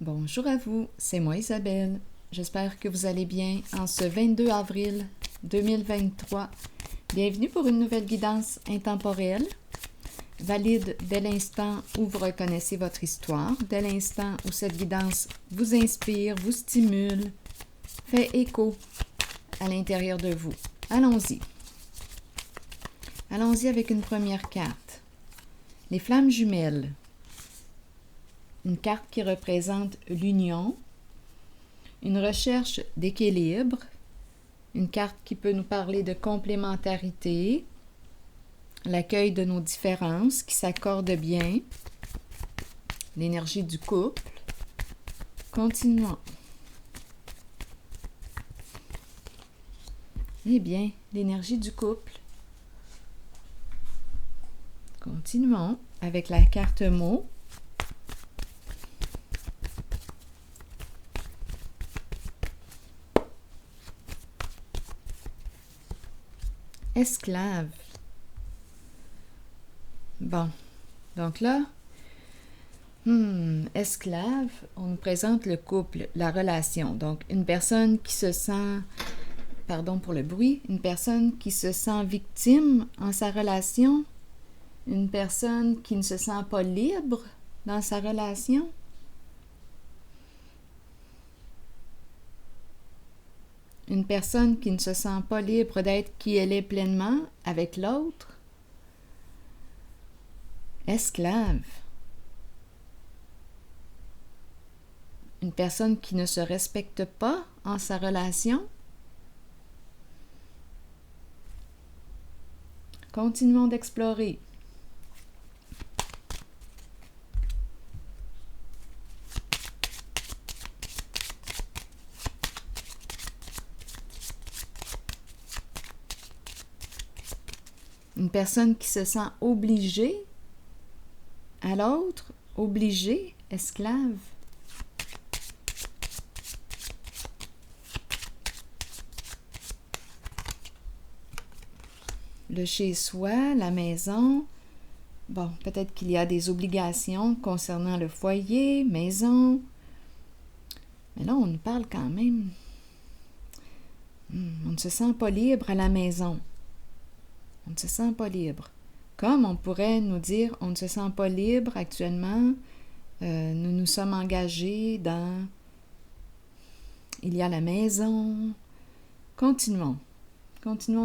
Bonjour à vous, c'est moi Isabelle. J'espère que vous allez bien en ce 22 avril 2023. Bienvenue pour une nouvelle guidance intemporelle, valide dès l'instant où vous reconnaissez votre histoire, dès l'instant où cette guidance vous inspire, vous stimule, fait écho à l'intérieur de vous. Allons-y. Allons-y avec une première carte. Les flammes jumelles. Une carte qui représente l'union, une recherche d'équilibre, une carte qui peut nous parler de complémentarité, l'accueil de nos différences qui s'accordent bien, l'énergie du couple. Continuons. Eh bien, l'énergie du couple. Continuons avec la carte mot. Esclave. Bon, donc là, esclave, on nous présente le couple, la relation. Donc, une personne qui se sent, pardon pour le bruit, une personne qui se sent victime en sa relation, une personne qui ne se sent pas libre dans sa relation. Une personne qui ne se sent pas libre d'être qui elle est pleinement avec l'autre. Esclave. Une personne qui ne se respecte pas en sa relation. Continuons d'explorer. Une personne qui se sent obligée à l'autre, obligée, esclave. Le chez-soi, la maison. Bon, peut-être qu'il y a des obligations concernant le foyer, maison. Mais là, on nous parle quand même. On ne se sent pas libre à la maison. On ne se sent pas libre. Comme on pourrait nous dire, on ne se sent pas libre actuellement, nous nous sommes engagés dans... Il y a la maison. Continuons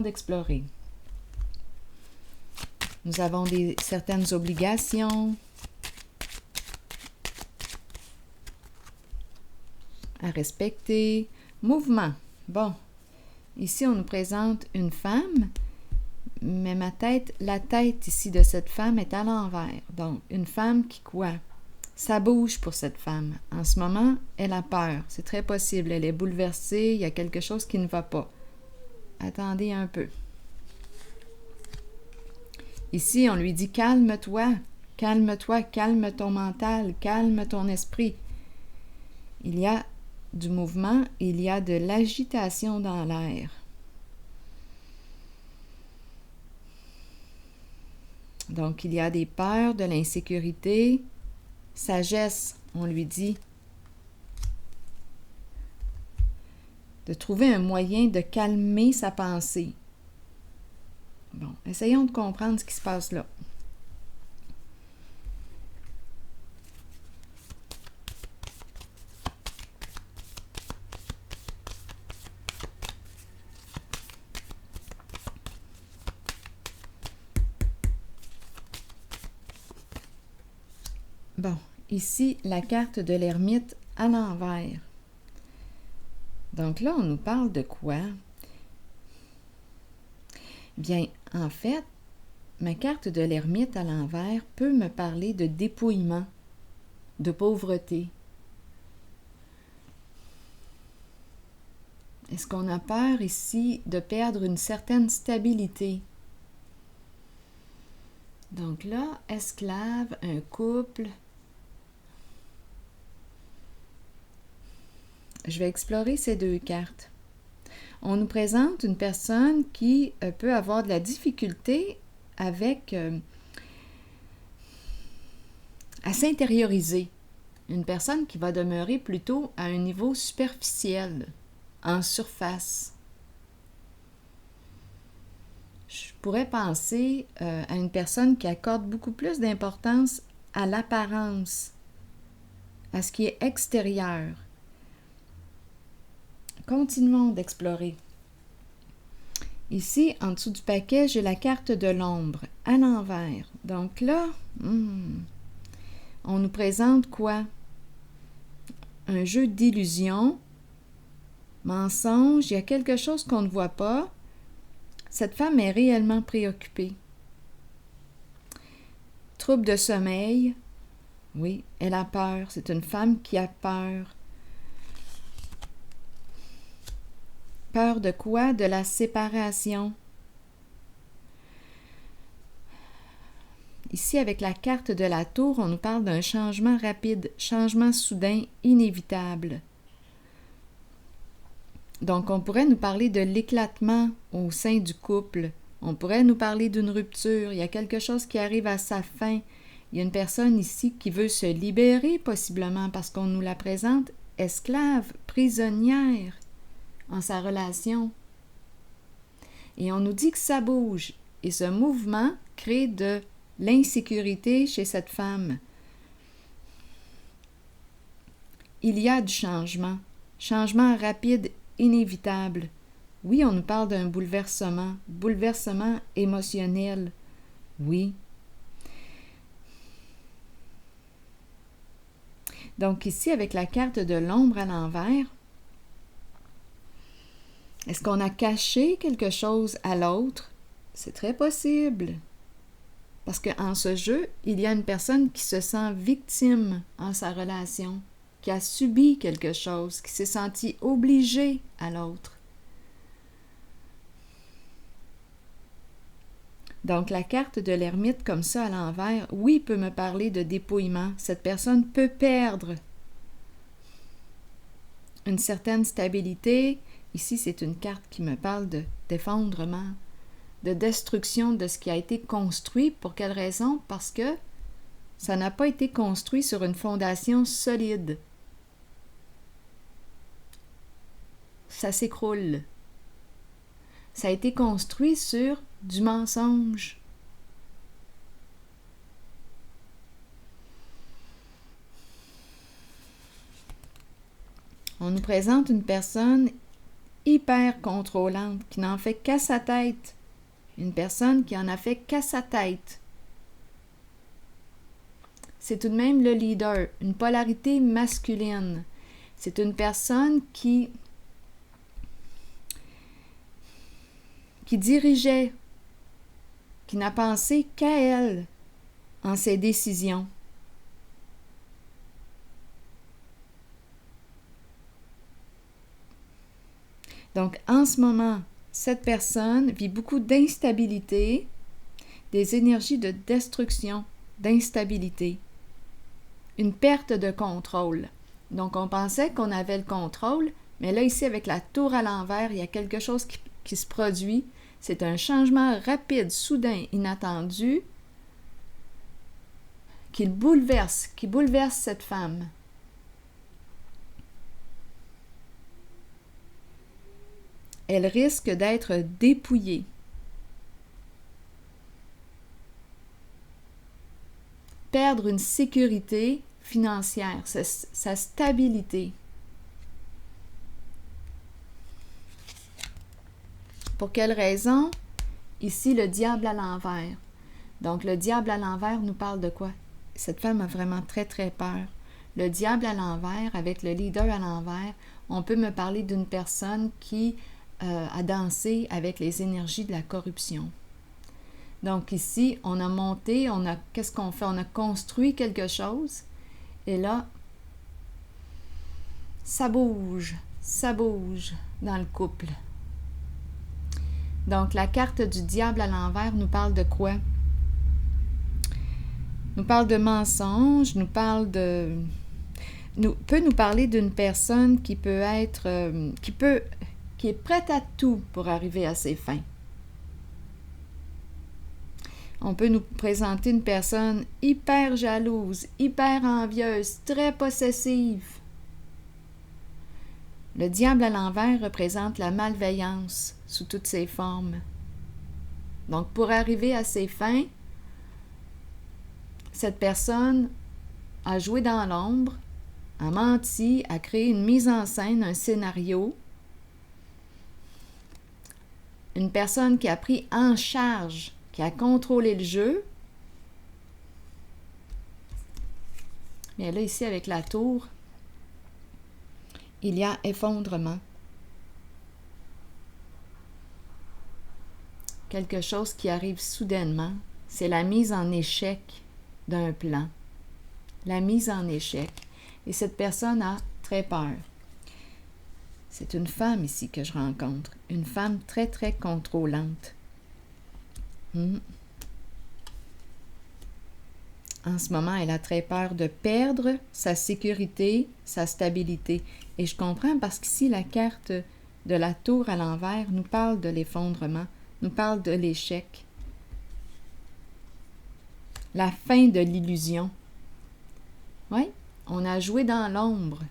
d'explorer. Nous avons certaines obligations à respecter. Mouvement. Bon, ici on nous présente une femme, mais la tête ici de cette femme est à l'envers. Donc, une femme qui quoi? Ça bouge pour cette femme. En ce moment, elle a peur. C'est très possible. Elle est bouleversée. Il y a quelque chose qui ne va pas. Attendez un peu. Ici, on lui dit « Calme-toi, calme-toi, calme ton mental, calme ton esprit. » Il y a du mouvement, il y a de l'agitation dans l'air. Donc, il y a des peurs, de l'insécurité. Sagesse, on lui dit. De trouver un moyen de calmer sa pensée. Bon, essayons de comprendre ce qui se passe là. Bon, ici, la carte de l'ermite à l'envers. Donc là, on nous parle de quoi? Bien, en fait, ma carte de l'ermite à l'envers peut me parler de dépouillement, de pauvreté. Est-ce qu'on a peur ici de perdre une certaine stabilité? Donc là, esclave, un couple. Je vais explorer ces deux cartes. On nous présente une personne qui peut avoir de la difficulté avec à s'intérioriser. Une personne qui va demeurer plutôt à un niveau superficiel, en surface. Je pourrais penser à une personne qui accorde beaucoup plus d'importance à l'apparence, à ce qui est extérieur. Continuons d'explorer. Ici, en dessous du paquet, j'ai la carte de l'ombre, à l'envers. Donc là, on nous présente quoi? Un jeu d'illusions, mensonge, il y a quelque chose qu'on ne voit pas. Cette femme est réellement préoccupée. Trouble de sommeil, oui, elle a peur. C'est une femme qui a peur. Peur de quoi? De la séparation. Ici, avec la carte de la tour, on nous parle d'un changement rapide, changement soudain, inévitable. Donc, on pourrait nous parler de l'éclatement au sein du couple. On pourrait nous parler d'une rupture. Il y a quelque chose qui arrive à sa fin. Il y a une personne ici qui veut se libérer, possiblement, parce qu'on nous la présente esclave, prisonnière en sa relation. Et on nous dit que ça bouge. Et ce mouvement crée de l'insécurité chez cette femme. Il y a du changement. Changement rapide, inévitable. Oui, on nous parle d'un bouleversement émotionnel. Oui. Donc ici, avec la carte de l'ombre à l'envers, est-ce qu'on a caché quelque chose à l'autre? C'est très possible. Parce qu'en ce jeu, il y a une personne qui se sent victime en sa relation, qui a subi quelque chose, qui s'est sentie obligée à l'autre. Donc, la carte de l'ermite comme ça à l'envers, oui, peut me parler de dépouillement. Cette personne peut perdre une certaine stabilité. Ici, c'est une carte qui me parle d'effondrement, de destruction de ce qui a été construit. Pour quelle raison? Parce que ça n'a pas été construit sur une fondation solide. Ça s'écroule. Ça a été construit sur du mensonge. On nous présente une personne hyper contrôlante, qui n'en fait qu'à sa tête. Une personne qui en a fait qu'à sa tête. C'est tout de même le leader, une polarité masculine. C'est une personne qui dirigeait, qui n'a pensé qu'à elle en ses décisions. Donc, en ce moment, cette personne vit beaucoup d'instabilité, des énergies de destruction, d'instabilité, une perte de contrôle. Donc, on pensait qu'on avait le contrôle, mais là, ici, avec la tour à l'envers, il y a quelque chose qui se produit. C'est un changement rapide, soudain, inattendu, qui bouleverse cette femme. Elle risque d'être dépouillée. Perdre une sécurité financière, sa stabilité. Pour quelle raison? Ici, le diable à l'envers. Donc, le diable à l'envers nous parle de quoi? Cette femme a vraiment très, très peur. Le diable à l'envers, avec le leader à l'envers, on peut me parler d'une personne qui a dansé avec les énergies de la corruption. Donc ici, on a monté, qu'est-ce qu'on fait? On a construit quelque chose, et là, ça bouge dans le couple. Donc, la carte du diable à l'envers nous parle de quoi? Nous parle de mensonge, peut nous parler d'une personne qui peut être, qui est prête à tout pour arriver à ses fins. On peut nous présenter une personne hyper jalouse, hyper envieuse, très possessive. Le diable à l'envers représente la malveillance sous toutes ses formes. Donc, pour arriver à ses fins, cette personne a joué dans l'ombre, a menti, a créé une mise en scène, un scénario. Une personne qui a pris en charge, qui a contrôlé le jeu. Mais là, ici, avec la tour, il y a effondrement. Quelque chose qui arrive soudainement, c'est la mise en échec d'un plan. La mise en échec. Et cette personne a très peur. C'est une femme ici que je rencontre. Une femme très, très contrôlante. En ce moment, elle a très peur de perdre sa sécurité, sa stabilité. Et je comprends parce qu'ici, la carte de la tour à l'envers nous parle de l'effondrement, nous parle de l'échec. La fin de l'illusion. Oui, on a joué dans l'ombre.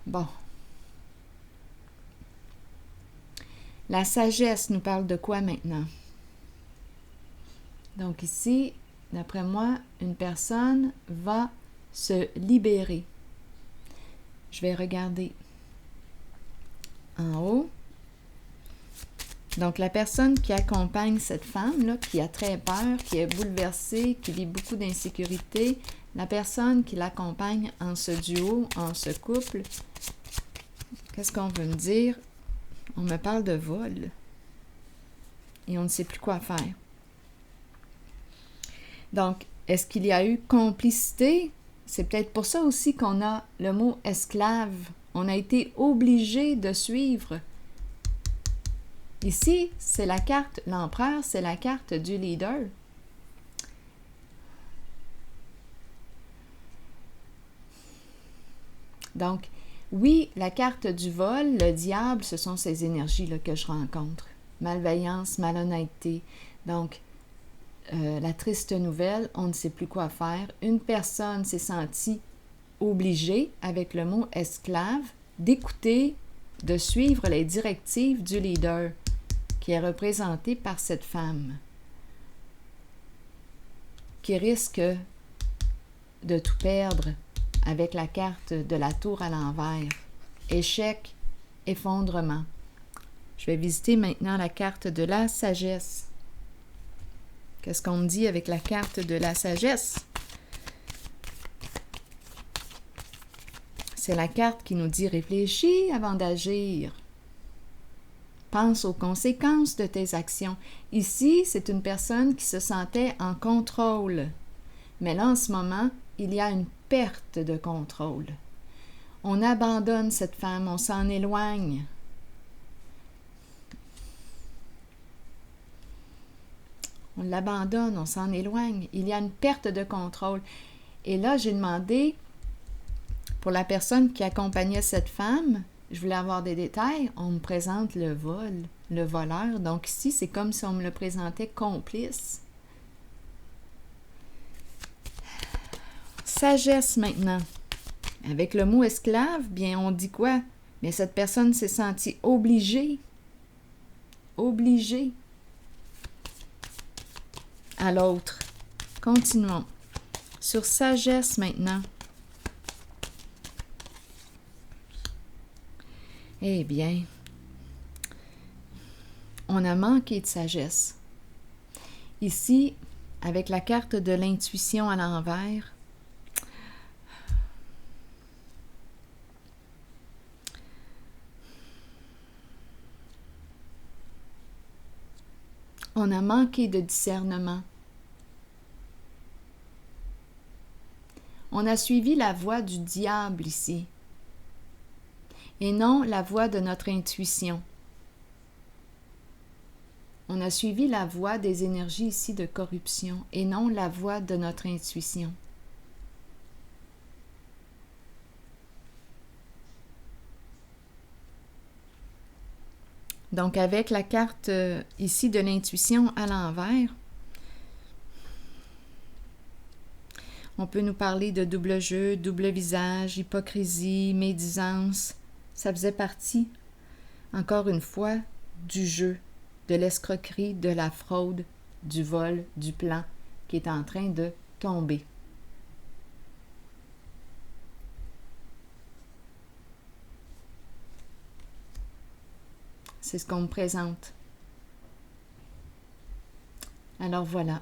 Bon. La sagesse nous parle de quoi maintenant? Donc ici, d'après moi, une personne va se libérer. Je vais regarder en haut. Donc la personne qui accompagne cette femme-là, qui a très peur, qui est bouleversée, qui vit beaucoup d'insécurité, la personne qui l'accompagne en ce duo, en ce couple, qu'est-ce qu'on veut me dire? On me parle de vol. Et on ne sait plus quoi faire. Donc, est-ce qu'il y a eu complicité? C'est peut-être pour ça aussi qu'on a le mot esclave. On a été obligé de suivre. Ici, c'est la carte, l'empereur, c'est la carte du leader. Donc, oui, la carte du vol, le diable, ce sont ces énergies-là que je rencontre. Malveillance, malhonnêteté. Donc, la triste nouvelle, on ne sait plus quoi faire. Une personne s'est sentie obligée, avec le mot esclave, d'écouter, de suivre les directives du leader, qui est représenté par cette femme, qui risque de tout perdre avec la carte de la tour à l'envers. Échec, effondrement. Je vais visiter maintenant la carte de la sagesse. Qu'est-ce qu'on me dit avec la carte de la sagesse? C'est la carte qui nous dit « Réfléchis avant d'agir. Pense aux conséquences de tes actions. » Ici, c'est une personne qui se sentait en contrôle. Mais là, en ce moment, il y a une perte de contrôle. On abandonne cette femme, on s'en éloigne. On l'abandonne, on s'en éloigne. Il y a une perte de contrôle. Et là, j'ai demandé, pour la personne qui accompagnait cette femme, je voulais avoir des détails. On me présente le vol, le voleur. Donc ici, c'est comme si on me le présentait complice. Sagesse maintenant. Avec le mot esclave, bien, on dit quoi? Mais cette personne s'est sentie obligée. Obligée. À l'autre. Continuons. Sur sagesse maintenant. Eh bien, on a manqué de sagesse. Ici, avec la carte de l'intuition à l'envers, on a manqué de discernement. On a suivi la voie du diable ici, et non la voie de notre intuition. On a suivi la voie des énergies ici de corruption, et non la voie de notre intuition. Donc, avec la carte ici de l'intuition à l'envers, on peut nous parler de double jeu, double visage, hypocrisie, médisance. Ça faisait partie, encore une fois, du jeu, de l'escroquerie, de la fraude, du vol, du plan qui est en train de tomber. C'est ce qu'on me présente. Alors voilà.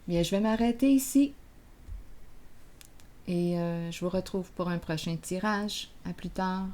Bien, je vais m'arrêter ici. Et je vous retrouve pour un prochain tirage. À plus tard.